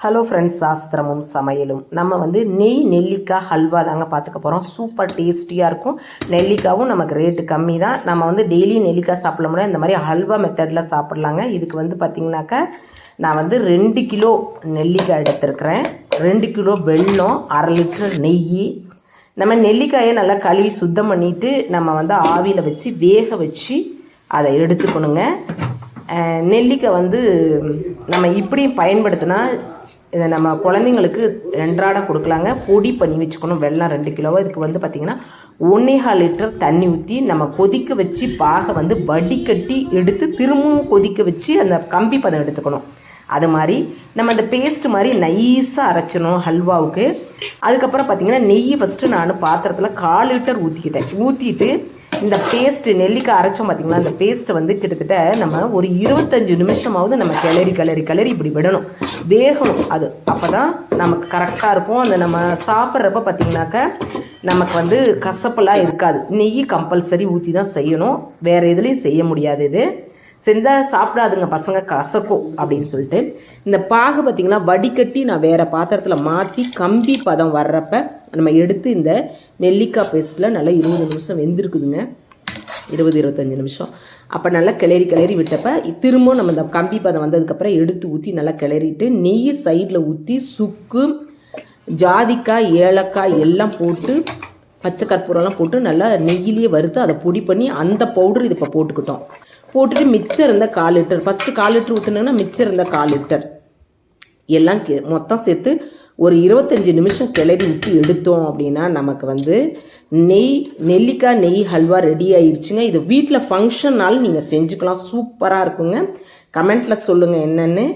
Hello friends, சாஸ்திரமும் சமையலும். நம்ம நெய் நெல்லிக்காய் ஹல்வா தாங்க பார்த்துக்க போகிறோம். சூப்பர் டேஸ்டியாக இருக்கும். நெல்லிக்காவும் நமக்கு ரேட்டு கம்மி தான். நம்ம டெய்லி நெல்லிக்காய் சாப்பிட முடியாது, இந்த மாதிரி ஹல்வா மெத்தடில் சாப்பிட்லாங்க. இதுக்கு பார்த்திங்கனாக்கா நான் 2 கிலோ நெல்லிக்காய் எடுத்துருக்கிறேன், 2 கிலோ வெல்லம், 1/2 லிட்டர் நெய். நம்ம நெல்லிக்காயை நல்லா கழுவி சுத்தம் பண்ணிவிட்டு நம்ம ஆவியில் வச்சு வேக வச்சு அதை எடுத்துக்கணுங்க. நெல்லிக்காய் நம்ம இப்படியும் பயன்படுத்தினா இதை நம்ம குழந்தைங்களுக்கு ரெண்டாடம் கொடுக்கலாங்க. பொடி பண்ணி வச்சுக்கணும். வெல்லம் 2 கிலோவா. இதுக்கு பார்த்திங்கன்னா 1.25 லிட்டர் தண்ணி ஊற்றி நம்ம கொதிக்க வச்சு பாகை வடிகட்டி எடுத்து திரும்பவும் கொதிக்க வச்சு அந்த கம்பி பதம் எடுத்துக்கணும். அது மாதிரி நம்ம அந்த பேஸ்ட் மாதிரி நைஸாக அரைச்சணும் ஹல்வாவுக்கு. அதுக்கப்புறம் பார்த்திங்கன்னா நெய் ஃபஸ்ட்டு நான் பாத்திரத்தில் 1/4 லிட்டர் ஊற்றிட்டு இந்த பேஸ்ட்டு நெல்லிக்காய் அரைச்சோம் பார்த்திங்களா, அந்த பேஸ்ட்டை கிட்டத்தட்ட நம்ம ஒரு 25 நிமிஷமாவது நம்ம கிளறி இப்படி விடணும், வேகணும். அது அப்போ தான் நமக்கு கரெக்டாக இருக்கும். அந்த நம்ம சாப்பிட்றப்ப பார்த்திங்கனாக்கா நமக்கு கசப்பெல்லாம் இருக்காது. நெய் கம்பல்சரி ஊற்றி தான் செய்யணும், வேறு எதுலேயும் செய்ய முடியாது. இது செஞ்சால் சாப்பிடாதுங்க பசங்க, கசக்கும் அப்படின்னு சொல்லிட்டு. இந்த பாகு பார்த்திங்கன்னா வடிகட்டி நான் வேறு பாத்திரத்தில் மாற்றி கம்பி பதம் வர்றப்ப நம்ம எடுத்து இந்த நெல்லிக்காய் பேஸ்ட்டில் நல்லா 20 நிமிஷம் வெந்திருக்குதுங்க, 20-25 நிமிஷம். அப்போ நல்லா கிளறி விட்டப்போ திரும்ப நம்ம இந்த கம்பி பதம் வந்ததுக்கப்புறம் எடுத்து ஊற்றி நல்லா கிளறிட்டு நெய் சைடில் ஊற்றி சுக்கு, ஜாதிக்காய், ஏலக்காய் எல்லாம் போட்டு பச்சை கற்பூரம்லாம் போட்டு நல்லா நெய்யிலேயே வறுத்து அதை பொடி பண்ணி அந்த பவுடர் இது இப்போ போட்டுட்டு மிச்சம் இருந்த 1/4 லிட்டர், ஃபஸ்ட்டு 1/4 லிட்டர் ஊற்றுனீங்கன்னா மிச்சம் இருந்த 1/4 லிட்டர் எல்லாம் மொத்தம் சேர்த்து ஒரு 25 நிமிஷம் கிளறி விட்டு எடுத்தோம் அப்படின்னா நமக்கு நெல்லிக்காய் நெய் ஹல்வா ரெடி ஆயிடுச்சுங்க. இது வீட்டில் ஃபங்க்ஷன்னாலும் நீங்கள் செஞ்சுக்கலாம், சூப்பராக இருக்குங்க. கமெண்ட்டில் சொல்லுங்கள் என்னென்னு.